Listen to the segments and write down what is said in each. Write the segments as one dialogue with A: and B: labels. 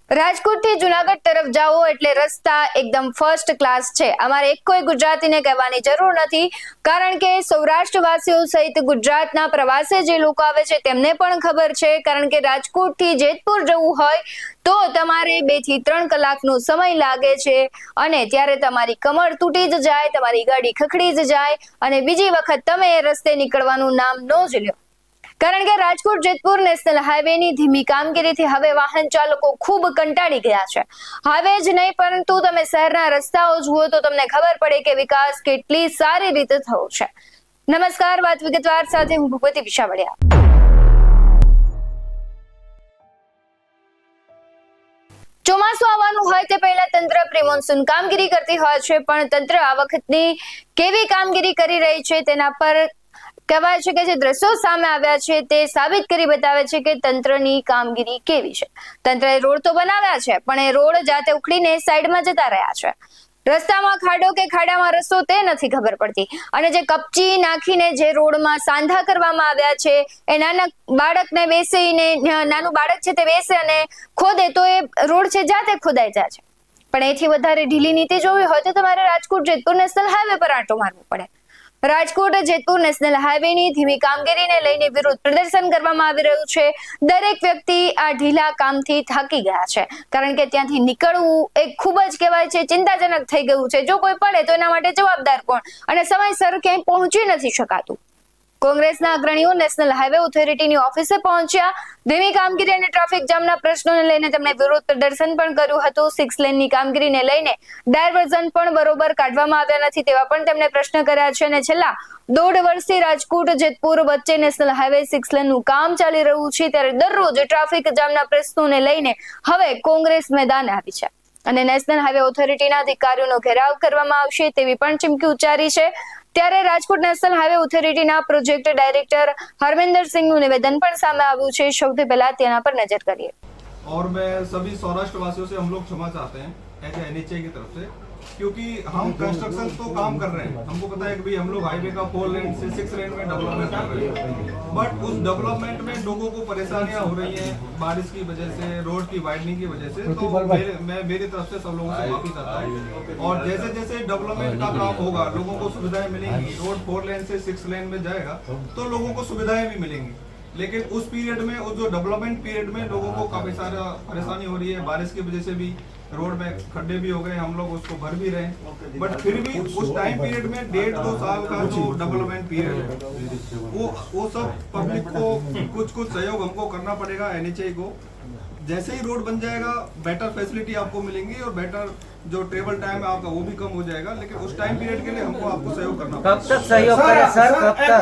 A: રાજકોટથી જુનાગઢ તરફ જાઓ એટલે રસ્તા એકદમ ફર્સ્ટ ક્લાસ છે। અમારે એક કોઈ ગુજરાતીને કહેવાની જરૂર નથી, કારણ કે સૌરાષ્ટ્રવાસીઓ સહિત ગુજરાતના પ્રવાસે જે લોકો આવે છે તેમને પણ ખબર છે। કારણ કે રાજકોટથી જેતપુર જવું હોય તો તમારે 2 થી 3 કલાકનો સમય લાગે છે અને ત્યારે તમારી કમર તૂટી જ જાય, તમારી ગાડી ખખડી જ જાય અને બીજી વખત તમે એ રસ્તે નીકળવાનું નામ ન જ લ્યો। કારણ કે રાજકોટ જેતપુર નેશનલ હાઈવેની ધીમી કામગીરીથી હવે વાહન ચાલકો ખૂબ કંટાળી ગયા છે। હાઈવે જ નહીં પરંતુ તમે શહેરના રસ્તાઓ જુઓ તો તમને ખબર પડે કે વિકાસ કેટલી સારી રીતે થયો છે। નમસ્કાર, વાત વિગતવાર સાથે હું ભૂપતિ વિશાવડિયા। ચોમાસું આવવાનું હોય તે પહેલા તંત્ર પ્રી મોન્સૂન કામગીરી કરતી હોય છે, પણ તંત્ર આ વખતની કેવી કામગીરી કરી રહી છે તેના પર કહેવાય છે કે જે દ્રશ્યો સામે આવ્યા છે તે સાબિત કરી બતાવે છે કે તંત્રની કામગીરી કેવી છે। તંત્રએ રોડ તો બનાવ્યા છે, પણ એ રોડ જાતે ઉખડીને સાઈડમાં જતા રહ્યા છે। રસ્તામાં ખાડો કે ખાડામાં રસ્તો તે નથી ખબર પડતી અને જે કપચી નાખીને જે રોડમાં સાંધા કરવામાં આવ્યા છે એ નાનું બાળક છે તે બેસે અને ખોદે તો એ રોડ છે જાતે ખોદાઈ જાય છે। પણ એથી વધારે ઢીલી નીતિ જોવી હોય તો તમારે રાજકોટ જેતપુર નેશનલ હાઈવે પર આંટો મારવો પડે। રાજકોટ જેતપુર નેશનલ હાઈવેની ધીમી કામગીરીને લઈને વિરોધ પ્રદર્શન કરવામાં આવી રહ્યું છે। દરેક વ્યક્તિ આ ઢીલા કામથી થાકી ગયા છે, કારણ કે ત્યાંથી નીકળવું એ ખૂબ જ કહેવાય છે ચિંતાજનક થઈ ગયું છે। જો કોઈ પડે તો એના માટે જવાબદાર કોણ અને સમયસર ક્યાંય પહોંચી નથી શકાતું। કોંગ્રેસના અગ્રણીઓ નેશનલ હાઈવે ઓથોરિટીની ઓફિસે પહોંચ્યા। ધીમી કામગીરી અને ટ્રાફિક જામના પ્રશ્નોને લઈને તેમણે વિરોધ પ્રદર્શન પણ કર્યું હતું। 6 લેનની કામગીરીને લઈને ડાયવર્ઝન પણ બરોબર કાઢવામાં આવ્યા નથી તેવા પણ તેમણે પ્રશ્ન કર્યા છે અને છેલ્લા 1.5 વર્ષથી રાજકોટ જેતપુર વચ્ચે નેશનલ હાઈવે 6 લેનનું કામ ચાલી રહ્યું છે, ત્યારે દરરોજ ટ્રાફિક જામના પ્રશ્નોને લઈને હવે કોંગ્રેસ મેદાને આવી છે અને નેશનલ હાઈવે ઓથોરિટીના અધિકારીઓનો ઘેરાવ કરવામાં આવશે તેવી પણ ચીમકી ઉચ્ચારી છે। ત્યારે રાજકોટ નેશનલ હાઈવે ઓથોરિટીના પ્રોજેક્ટ ડાયરેક્ટર હરમિંદર સિંહનું નિવેદન પણ સામે આવ્યું છે। સૌથી પહેલા તેના પર નજર કરીએ।
B: और मैं सभी सौराष्ट्रवासियों से हम लोग क्षमा चाहते हैं ऐसे एनएचए की तरफ से, क्योंकि हम कंस्ट्रक्शन तो काम कर रहे हैं। हमको पता है कि भाई हम लोग हाईवे का 4 लेन से 6 लेन में डेवलपमेंट कर रहे हैं, बट उस डेवलपमेंट में लोगों को परेशानियां हो रही हैं बारिश की वजह से, रोड की वाइडनिंग की वजह से। तो मैं मेरी तरफ से सब लोगों से माफी चाहता हूँ और जैसे जैसे डेवलपमेंट का काम होगा लोगों को सुविधाएं मिलेंगी। रोड 4 लेन से 6 लेन में जाएगा तो लोगों को सुविधाएं भी मिलेंगी, लेकिन उस पीरियड में, उस जो डेवलपमेंट पीरियड में लोगों को काफी सारा परेशानी हो रही है। बारिश की वजह से भी रोड में खड्डे भी हो गए, हम लोग उसको भर भी रहे हैं, बट फिर भी उस टाइम पीरियड में 1.5-2 साल का जो डेवलपमेंट पीरियड है वो सब पब्लिक को कुछ सहयोग हमको करना पड़ेगा। एनएचए को जैसे ही रोड बन जाएगा बेटर फैसिलिटी आपको मिलेंगी और बेटर जो ट्रेवल टाइम है आपका वो भी कम हो जाएगा, लेकिन उस टाइम पीरियड के लिए हमको आपको सहयोग करना पड़ेगा।
C: कब तक सहयोग करें सर? कब तक?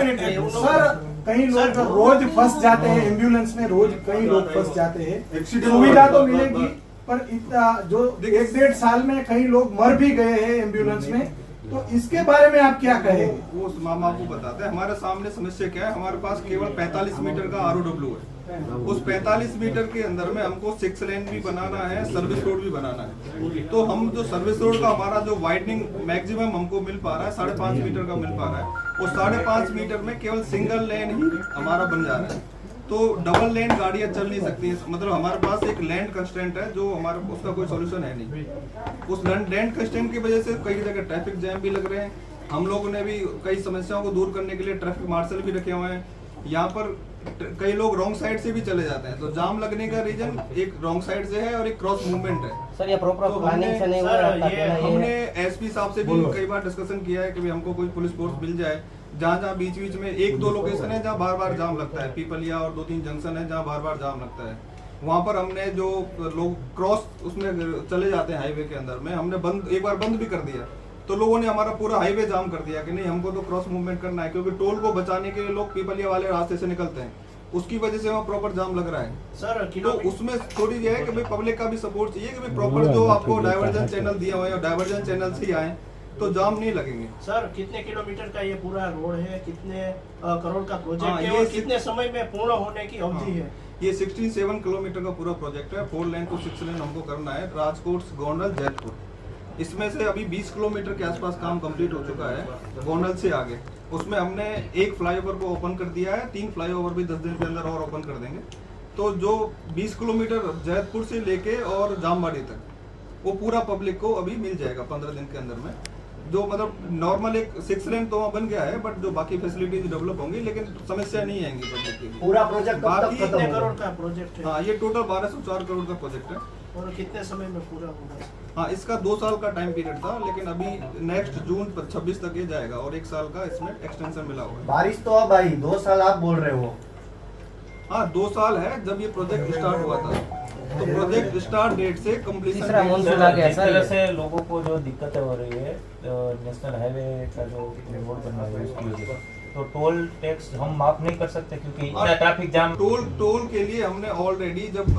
D: सर कई लोग रोज फंस जाते हैं एम्बुलेंस में, रोज कई लोग फंस जाते हैं। सुविधा तो मिलेगी पर इतना जो 1-1.5 साल में कई लोग मर भी गए हैं एम्बुलेंस में, तो इसके बारे में आप क्या कहेंगे?
B: वो हम आपको बताते हैं। हमारे सामने समस्या क्या है, हमारे पास केवल 45 मीटर का ROW है। उस 45 मीटर के अंदर में हमको 6 लेन भी बनाना है, सर्विस रोड भी बनाना है। तो हम जो सर्विस रोड का हमारा जो वाइडनिंग मैक्सिमम हमको मिल पा रहा है 5.5 मीटर का मिल पा रहा है, वो 5.5 मीटर में केवल सिंगल लेन ही हमारा बन जा रहा है। तो डबल लेन गाड़ियां चल नहीं सकती, मतलब हमारे पास एक लैंड कंस्ट्रेंट है जो हमारे उसका कोई सॉल्यूशन है नहीं। उस लैंड कंस्ट्रेंट की वजह से कई जगह ट्रैफिक जैम भी लग रहे हैं। हम लोगों ने भी कई समस्याओं को दूर करने के लिए ट्रैफिक मार्शल भी रखे हुए हैं। यहाँ पर कई लोग रॉन्ग साइड से भी चले जाते हैं, तो जाम लगने का रीजन एक रॉन्ग साइड से है और एक क्रॉस मूवमेंट है।
C: सर ये प्रॉपर
B: तो
C: प्लानिंग से नहीं हो रहा।
B: हमने एसपी साहब से भी कई बार डिस्कशन किया है कि भाई हमको कोई पुलिस फोर्स मिल जाए जहाँ बीच बीच में 1-2 लोकेशन है जहाँ बार बार जाम लगता है, पीपलिया और 2-3 जंक्शन है जहाँ बार बार जाम लगता है। वहाँ पर हमने जो लोग क्रॉस उसमें चले जाते हैं हाईवे के अंदर में, हमने एक बार बंद भी कर दिया, तो लोगों ने हमारा पूरा हाईवे जाम कर दिया कि नहीं हमको तो क्रॉस मूवमेंट करना है, क्योंकि टोल को बचाने के लिए लोग पीपलिया वाले रास्ते से निकलते हैं, उसकी वजह से वहाँ प्रॉपर जाम लग रहा है।
D: सर
B: तो उसमें थोड़ी ये है कि भाई पब्लिक का भी सपोर्ट चाहिए कि भाई प्रॉपर जो आपको डाइवर्जन चैनल दिया हुआ है, डाइवर्जन चैनल से ही आए तो जाम नहीं लगेंगे।
E: सर कितने किलोमीटर का ये पूरा रोड है, कितने करोड़ का प्रोजेक्ट है
B: ये
E: और कितने समय में पूर्ण होने की अवधि है?
B: ये 67 किलोमीटर का पूरा प्रोजेक्ट है। 4 लेन टू 6 लेन हमको करना है, राजकोट, गोंडल, जैतपुर। इसमें से अभी 20 किलोमीटर के आसपास काम कंप्लीट हो चुका है गोंडल से आगे। उसमें हमने एक फ्लाईओवर को ओपन कर दिया है, 3 फ्लाईओवर भी 10 दिन के अंदर और ओपन कर देंगे। तो जो 20 किलोमीटर जैतपुर से लेके और जामबाड़ी तक वो पूरा पब्लिक को अभी मिल जाएगा 15 दिन के अंदर में। जो मतलब नॉर्मल एक 6 लेन तो वहाँ बन गया है, बट जो बाकी फैसिलिटीज डेवलप होंगी, लेकिन समस्या नहीं आएंगी पब्लिक की।
C: पूरा प्रोजेक्ट कब तक
B: बाकी
C: खत्म
E: कितने
C: होगा?
E: करोड़ का प्रोजेक्ट है
B: हाँ, ये टोटल 1204 करोड़ का प्रोजेक्ट है।
E: और कितने समय में पूरा होगा?
B: हाँ, इसका 2 साल का टाइम पीरियड था, लेकिन अभी नेक्स्ट जून 26 तक ये जाएगा और 1 साल का इसमें एक्सटेंशन मिला हुआ है।
C: बारिश तो अब आई, 2 साल आप बोल रहे हो।
B: हाँ, 2 साल है। जब ये प्रोजेक्ट स्टार्ट हुआ था तो प्रोजेक्ट स्टार्ट डेट से कंप्लीशन
C: तीसरा मानसून आ गया
F: जिस
C: सर।
F: तरह से लोगों को जो दिक्कतें हो रही है नेशनल हाईवे का जो रोड बन रहा है उसकी वजह से, तो टोल टैक्स हम माफ नहीं कर सकते क्योंकि इतना ट्रैफिक जाम।
B: टोल के लिए हमने ऑलरेडी जब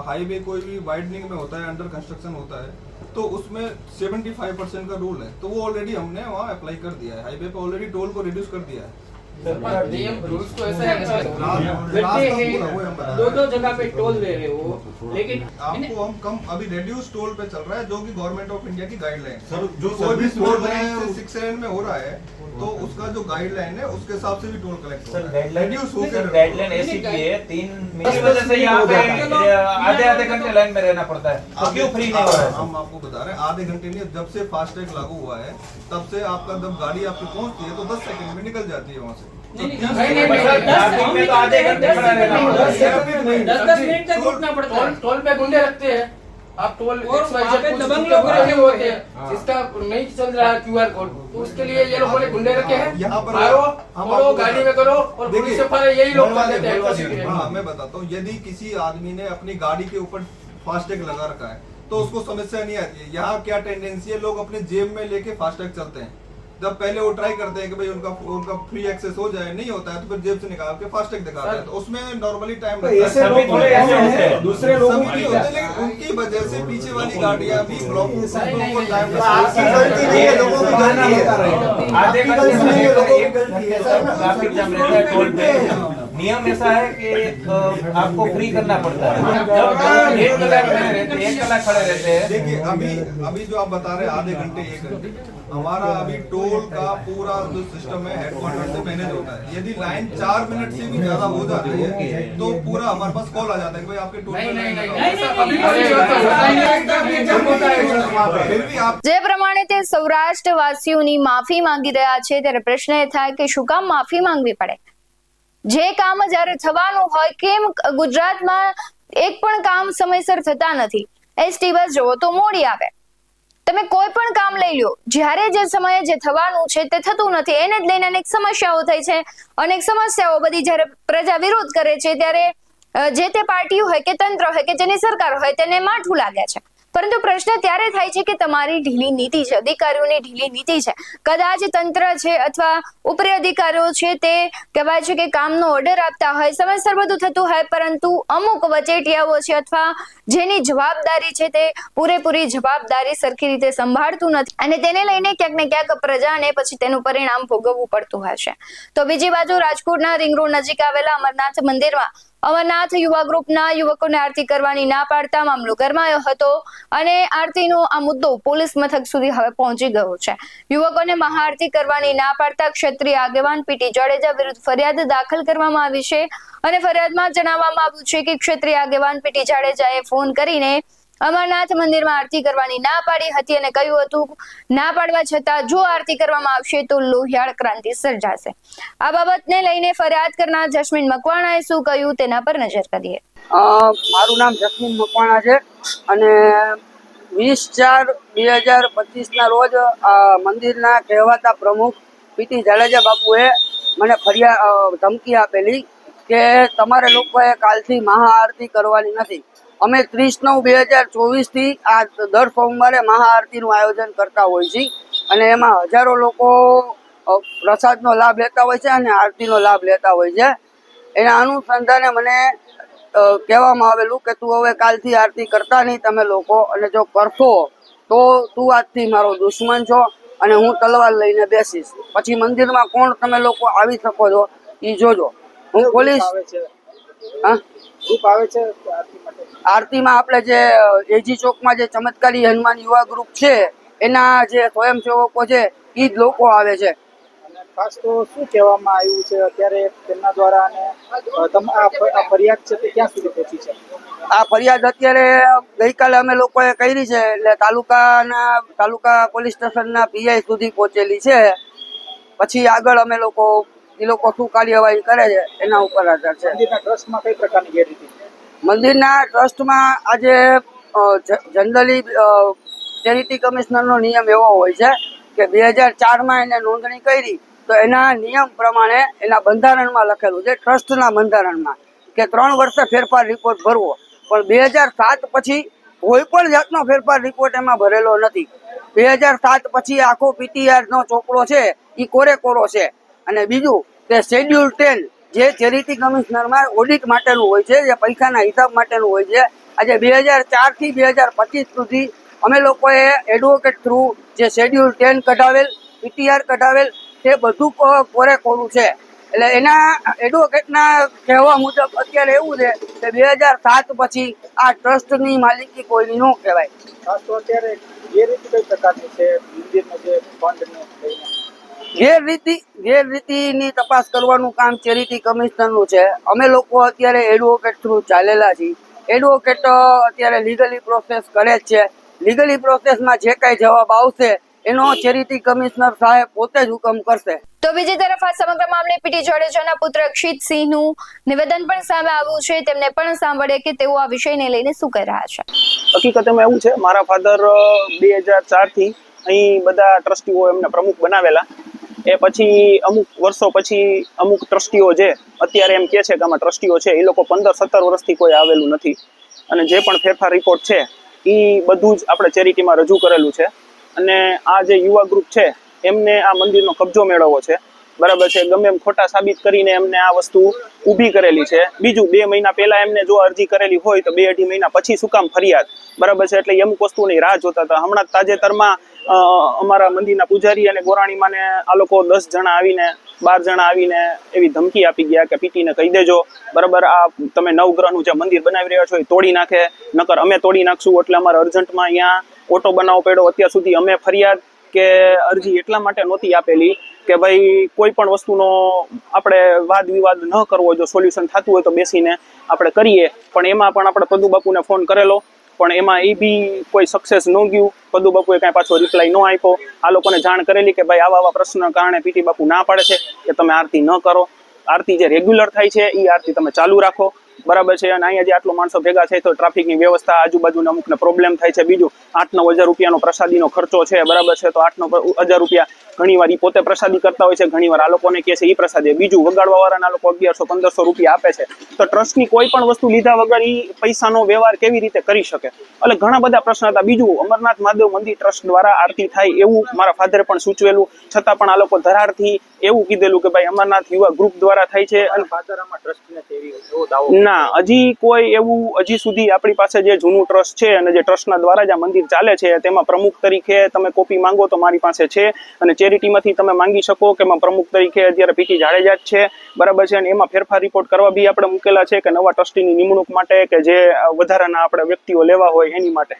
B: हाईवे कोई भी वाइडनिंग में होता है, अंडर कंस्ट्रक्शन होता है, तो उसमें 75% का रूल है, तो वो ऑलरेडी हमने वहाँ अप्लाई कर दिया है। हाईवे पे ऑलरेडी टोल को रिड्यूस कर दिया है।
G: नियम रूल्स तो ऐसा है
B: लास्ट का पूरा वो हम बता रहे हैं।
G: दो जगह पे टोल दे रहे हो, लेकिन
B: आपको हम कम अभी रिड्यूस टोल पे चल रहा है, जो कि गवर्नमेंट ऑफ इंडिया की गाइडलाइन।
H: सर, जो
B: कोई भी
H: सर्विस
B: टोल
H: रोड है,
B: 6 लेन में हो रहा है, तो उसका जो गाइडलाइन है उसके हिसाब से भी टोल कलेक्ट
F: सर
B: होगा। रिड्यूस हो
F: गाइडलाइन गाइडलाइन ऐसी की है 3 महीने की वजह से यहाँ पे आधे घंटे लाइन में रहना पड़ता है, तो क्यों फ्री नहीं हो रहा है?
B: हम आपको बता रहे हैं, आधे घंटे नहीं, जब से फास्टैग लागू हुआ है तब से आपका जब गाड़ी आपके पहुंचती है तो 10 सेकंड में निकल जाती है वहाँ से।
F: ट्रैफिक में तो आधे घंटे खड़ा रहना पड़ता है।
G: 10 मिनट तक रुकना पड़ता है। टोल पे गुंडे रखते हैं, आप टोल दबंग लोग रखे होते हैं, जिसका नहीं चल रहा है QR कोड, तो उसके लिए ये लोगों ने गुंडे रखे हैं।
B: यहाँ पर
G: मारो,
B: हम
G: करो,
B: आपको
G: गाड़ी में करो, और
B: देखिए,
G: पुलिस से फरे, यही लोग कर देते हैं।
B: हाँ, मैं बताता हूँ, यदि किसी आदमी ने अपनी गाड़ी के ऊपर फास्टैग लगा रखा है तो उसको समस्या नहीं आती है। यहाँ क्या टेंडेंसी है, लोग अपने जेब में लेके फास्टैग चलते हैं। जब पहले वो ट्राई करते हैं कि भाई उनका फ्री एक्सेस हो जाए, नहीं होता है तो फिर जेब से निकाल के फास्टैग दिखाते हैं, तो उसमें नॉर्मली टाइम लगता है।
D: ऐसे लोग थोड़े ऐसे हैं, दूसरे लोगों
B: सभी
D: की
B: नहीं होते, लेकिन उनकी वजह से पीछे वाली गाड़ियां भी ब्लॉक को टाइम
C: आपकी गलती नहीं है, लोगों की गलती है।
F: आधे
C: आपकी
F: घंटे
C: गलती नहीं है, लोगों की
F: में
C: गलती है सर।
F: ट्रैफिक जाम रहता है टोल पे। नियम ऐसा है कि आपको फ्री करना पड़ता है। जब 1 कलाक खड़े रहते हैं, 1 कलाक खड़े रहते हैं।
B: देखिए, अभी जो आप बता रहे हैं आधे घंटे 1 घंटे, हमारा अभी टोल का पूरा जो सिस्टम है हेडक्वार्टर से मैनेज होता है। यदि लाइन 4 मिनट से भी ज्यादा हो जाती है तो पूरा हमारे पास कॉल आ जाता है कि भाई आपके टोल पे लाइन लगा। फिर भी आप
A: જે પ્રમાણે તે સૌરાષ્ટ્રવાસીઓની માફી માંગી રહ્યા છે, ત્યારે પ્રશ્ન એ થાય કે શું કામ માફી માંગવી પડે? જે કામ જ્યારે થવાનું હોય, કેમ ગુજરાતમાં એક પણ કામ સમયસર થતા નથી? એસટી બસ જોવો તો મોડી આવે। તમે કોઈ પણ કામ લઈ લો, જ્યારે જે સમયે જે થવાનું છે તે થતું નથી, એને જ લઈને અનેક સમસ્યાઓ થઈ છે। અનેક સમસ્યાઓ બધી જ્યારે પ્રજા વિરોધ કરે છે ત્યારે જે તે પાર્ટી હોય કે તંત્ર હોય કે જેની સરકાર હોય તેને માઠું લાગે છે। પરંતુ પ્રશ્ન ત્યારે થાય છે કે તમારી ઢીલી નીતિ છે, અધિકારીઓની ઢીલી નીતિ છે। કદાચ તંત્ર છે અથવા ઉપરી અધિકારીઓ છે તે કહેવાય છે કે કામનો ઓર્ડર આપતા હોય, સમયસર બધું થતું હોય, પરંતુ અમુક વચેટિયાઓ છે અથવા જેની જવાબદારી છે તે પૂરેપૂરી જવાબદારી સરખી રીતે સંભાળતું નથી અને તેને લઈને ક્યાંક ને ક્યાંક પ્રજાને પછી તેનું પરિણામ ભોગવવું પડતું હોય છે। તો બીજી બાજુ રાજકોટના રિંગ રોડ નજીક આવેલા અમરનાથ મંદિરમાં અમરનાથ યુવા ગ્રુપના યુવકોને આરતી કરવાની ના પાડતા મામલો ગરમાયો હતો અને આરતીનો આ મુદ્દો પોલીસ મથક સુધી હવે પહોંચી ગયો છે। યુવકોને મહાઆરતી કરવાની ના પાડતા ક્ષત્રિય આગેવાન પીટી જાડેજા વિરુદ્ધ ફરિયાદ દાખલ કરવામાં આવી છે અને ફરિયાદમાં જણાવવામાં આવ્યું છે કે ક્ષત્રિય આગેવાન પીટી જાડેજાએ ફોન કરીને અમરનાથ મંદિરમાં આરતી કરવાની ના પાડી હતી અને કહ્યું હતું ના પાડવા છતાં જો આરતી કરવામાં આવશે તો લોહિયાળ ક્રાંતિ સર્જાશે। આ બાબતને લઈને ફરિયાદ કરનાર જસ્મીન મકવાણાએ શું કહ્યું તેના પર નજર કરીએ।
I: મારું નામ જસ્મીન મકવાણા છે અને 20/4/2025 રોજ મંદિરના કહેવાતા પ્રમુખ પીટી જાડેજા બાપુએ મને ધમકી આપેલી કે તમારે લોકોએ કાલથી મહાઆરતી કરવાની નથી। અમે 30/9/2024 થી આ દર સોમવારે મહાઆરતીનું આયોજન કરતા હોય છે અને એમાં હજારો લોકો પ્રસાદનો લાભ લેતા હોય છે અને આરતીનો લાભ લેતા હોય છે। એના અનુસંધાને મને કહેવામાં આવેલું કે તું હવે કાલથી આરતી કરતા નહીં તમે લોકો, અને જો કરશો તો તું આજથી મારો દુશ્મન છો અને હું તલવાર લઈને બેસીશ। પછી મંદિરમાં કોણ તમે લોકો આવી શકો છો એ જોજો। હું પોલીસ આરતીમાં આપણે જે એજી ચોકમાં જે ચમત્કારી હનુમાન યુવા ગ્રુપ છે એના જે સ્વયંસેવકો છે એ જ લોકો આવે છે।
H: ખાસ તો શું કહેવામાં આવ્યું છે અત્યારે તેમના દ્વારા અને આ ફરિયાદ છે તે ક્યાં સુધી પહોંચી છે?
I: આ ફરિયાદ અત્યારે ગઈકાલે અમે લોકોએ કરી છે, એટલે તાલુકા પોલીસ સ્ટેશનના પીઆઈ સુધી પહોંચેલી છે. પછી આગળ અમે લોકો શું કાર્યવાહી કરે છે એના ઉપર આધાર છે.
H: મંદિરના ટ્રસ્ટમાં કઈ પ્રકારની ગેરરીતિ?
I: મંદિરના ટ્રસ્ટમાં આજે જનરલી ચેરિટી કમિશનરનો નિયમ એવો હોય છે કે 2004માં એને નોંધણી કરી તો એના નિયમ પ્રમાણે એના બંધારણમાં લખેલું છે, ટ્રસ્ટના બંધારણમાં, કે 3 વર્ષે ફેરફાર રિપોર્ટ ભરવો. પણ 2007 પછી કોઈ પણ જાતનો ફેરફાર રિપોર્ટ એમાં ભરેલો નથી. 2007 પછી આખો પીટીઆરનો ચોપડો છે એ કોરે-કોરો છે. અને બીજું કે શેડ્યુલ 10 જે ચેરિટી કમિશનરમાં ઓડિટ માટેનું હોય છે, જે પૈસાના હિસાબ માટેનું હોય છે, આજે 2004 થી 2025 સુધી અમે લોકોએ એડવોકેટ થ્રુ જે શેડ્યુલ 10 કઢાવેલ, પીટીઆર કઢાવેલ, તે બધું કોરે-કોરું છે. એટલે એના એડવોકેટના કહેવા મુજબ અત્યારે એવું છે કે 2007 પછી આ ટ્રસ્ટની માલિકી કોઈની ન કહેવાય.
H: ખાસ તો અત્યારે ગેરરીતિ કઈ પ્રકારની છે મંદિરનો જે ફંડને લઈને?
I: ગેરરીતિની તપાસ કરવાનું કામ ચેરિટી કમિશનરનું છે. અમે લોકો અત્યારે એડવોકેટ થ્રુ ચાલેલા છીએ. એડવોકેટ અત્યારે લીગલી પ્રોસેસ કરે જ છે. લીગલી પ્રોસેસમાં જે કાંઈ જવાબ આવશે એનો ચેરિટી કમિશનર સાહેબ પોતે જ હુકમ કરશે.
A: તો બીજી તરફ આ સમગ્ર મામલે પીટી જાડેજાના પુત્ર અક્ષિતસિંહનું નિવેદન પણ સામે આવ્યું છે. તેમને પણ સાંભળે કે તેઓ આ વિષયને લઈને શું કહી રહ્યા છે.
J: હકીકતમાં એવું છે, મારા ફાધર 2004 થી અહીં બધા ટ્રસ્ટીઓ એમને પ્રમુખ બનાવેલા. એ પછી અમુક વર્ષો પછી અમુક ટ્રસ્ટીઓ જે અત્યારે એમ કહે છે કે આમાં ટ્રસ્ટીઓ છે એ લોકો 15-17 વર્ષથી કોઈ આવેલું નથી. અને જે પણ ફેરફાર રિપોર્ટ છે એ બધું જ આપણે ચેરિટીમાં રજૂ કરેલું છે. અને આ જે યુવા ગ્રુપ છે એમને આ મંદિરનો કબજો મેળવવો છે, બરાબર છે. ગમે એમ ખોટા સાબિત કરીને એમને આ વસ્તુ ઊભી કરેલી છે. બીજું 2 મહિના પહેલા એમને જો અરજી કરેલી હોય તો 2-2.5 મહિના પછી શું કામ ફરિયાદ, બરાબર છે. એટલે અમુક વસ્તુની રાહ જોતા હતા. હમણાં તાજેતરમાં અમારા મંદિરના પૂજારી અને ગોરાણીમાને આ લોકો 10 જણા આવીને 12 જણા આવીને એવી ધમકી આપી ગયા કે પીટીને કહી દેજો, બરાબર, આ તમે નવગ્રહનું જે મંદિર બનાવી રહ્યા છો એ તોડી નાખે, નકર અમે તોડી નાખશું. એટલે અમારે અર્જન્ટમાં અહીંયા ઓટો બનાવવો પડ્યો. અત્યાર સુધી અમે ફરિયાદ કે અરજી એટલા માટે નહોતી આપેલી કે ભાઈ કોઈ પણ વસ્તુનો આપણે વાદ વિવાદ ન કરવો, જો સોલ્યુશન થતું હોય તો બેસીને આપણે કરીએ. પણ એમાં પણ આપણે પદુ બાપુને ફોન કરેલો, પણ એમાં એ બી કોઈ સક્સેસ ન ગયું. પદુ બાપુએ કાંઈ પાછો રિપ્લાય ન આપ્યો. આ લોકોને જાણ કરેલી કે ભાઈ આવા પ્રશ્નના કારણે પીટી બાપુ ના પાડે છે કે તમે આરતી ન કરો. આરતી જે રેગ્યુલર થાય છે એ આરતી તમે ચાલુ રાખો, બરાબર છે. અને અહીંયા જે આટલો માણસો ભેગા થાય તો ટ્રાફિકની વ્યવસ્થા, આજુબાજુના અમુકને પ્રોબ્લેમ થાય છે. બીજું 8-9 હજાર રૂપિયાનો પ્રસાદીનો ખર્ચો છે, બરાબર છે. તો 8-9 હજાર રૂપિયા ઘણીવાર એ પોતે પ્રસાદી કરતા હોય છે, ઘણીવાર આ લોકોને કહે છે એ પ્રસાદી. બીજું વગાડવા વાળાના લોકો 1100-1500 રૂપિયા આપે છે. તો ટ્રસ્ટની કોઈ પણ વસ્તુ લીધા વગર એ પૈસાનો વ્યવહાર કેવી રીતે કરી શકે? એટલે ઘણા બધા પ્રશ્ન હતા. બીજું અમરનાથ મહાદેવ મંદિર ટ્રસ્ટ દ્વારા આરતી થાય એવું મારા ફાધરે પણ સૂચવેલું, છતાં પણ આ લોકો ધરારથી એવું કીધેલું કે ભાઈ અમરનાથ યુવા ગ્રુપ દ્વારા થાય છે. અને
H: ફાધર આમાં ટ્રસ્ટને એવો દાવો
J: ના, હજી કોઈ એવું હજી સુધી આપણી પાસે જે જૂનું ટ્રસ્ટ છે અને જે ટ્રસ્ટના દ્વારા જ આ મંદિર ચાલે છે તેમાં પ્રમુખ તરીકે તમે કોપી માંગો તો મારી પાસે છે. અને ચેરિટીમાંથી તમે માંગી શકો કે એમાં પ્રમુખ તરીકે અત્યારે પીટી જાડેજા જ છે, બરાબર છે. અને એમાં ફેરફાર રિપોર્ટ કરવા બી આપણે મૂકેલા છે કે નવા ટ્રસ્ટીની નિમણૂક માટે કે જે વધારાના આપણે વ્યક્તિઓ લેવા હોય એની માટે.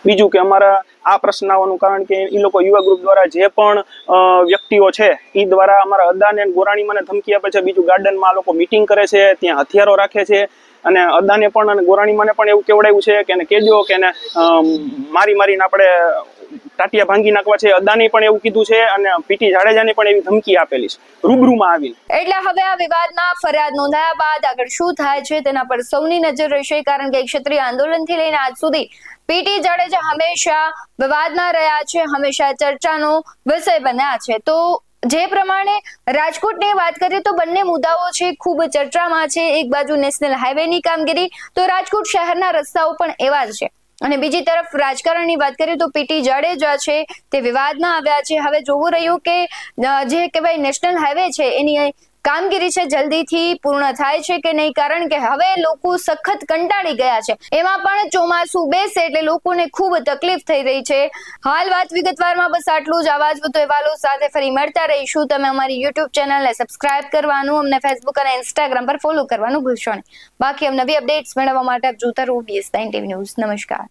J: બીજું કે અમારા આ પ્રશ્ન આવવાનું કારણ કે એ લોકો યુવા ગ્રુપ દ્વારા જે પણ વ્યક્તિઓ છે એ દ્વારા અમારા અદાને ગોરાણીમાને ધમકી આપે છે. બીજું ગાર્ડનમાં આ લોકો મીટિંગ કરે છે, ત્યાં હથિયારો રાખે છે. અને અદાને પણ અને ગોરાણીમાને પણ એવું કેવડાવ્યું છે કે એને કહેજો કે એને મારીને આપણે ટાટિયા ભાંગી નાખવા છે. અદાને પણ એવું કીધું છે અને પીટી જાડેજાને પણ એવી ધમકી આપેલી છે રૂબરૂમાં આવીને.
A: એટલે હવે આ વિવાદમાં ફરિયાદ નોંધાયા બાદ આગળ શું થાય છે તેના પર સૌની નજર રહેશે. કારણ કે ક્ષત્રિય આંદોલનથી લઈને આજ સુધી પીટી જાડેજા હંમેશા વિવાદમાં રહ્યા છે, હંમેશા ચર્ચાનો વિષય બન્યા છે. તો જે પ્રમાણે રાજકોટની વાત કરીએ તો બંને મુદ્દાઓ છે ખૂબ ચર્ચામાં છે. એક બાજુ નેશનલ હાઈવેની કામગીરી, તો રાજકોટ શહેરના રસ્તાઓ પણ એવા જ છે. અને બીજી તરફ રાજકારણની વાત કરીએ તો પીટી જાડેજા છે તે વિવાદમાં આવ્યા છે. હવે જોવું રહ્યું કે જે કહેવાય નેશનલ હાઈવે છે એની કામગીરી છે જલ્દીથી પૂર્ણ થાય છે કે નહીં. કારણ કે હવે લોકો સખત કંટાળી ગયા છે. એમાં પણ ચોમાસું બેસે એટલે લોકોને ખૂબ તકલીફ થઈ રહી છે. હાલ વાત વિગતવારમાં બસ આટલું જ. આવા જ વધુ અહેવાલો સાથે ફરી મળતા રહીશું. તમે અમારી યુટ્યુબ ચેનલને સબસ્ક્રાઇબ કરવાનું, અમને ફેસબુક અને ઇન્સ્ટાગ્રામ પર ફોલો કરવાનું ભૂલશો નહીં. બાકી નવી અપડેટ્સ મેળવવા માટે આપ જોતા રહો BS9 TV ન્યૂઝ. નમસ્કાર.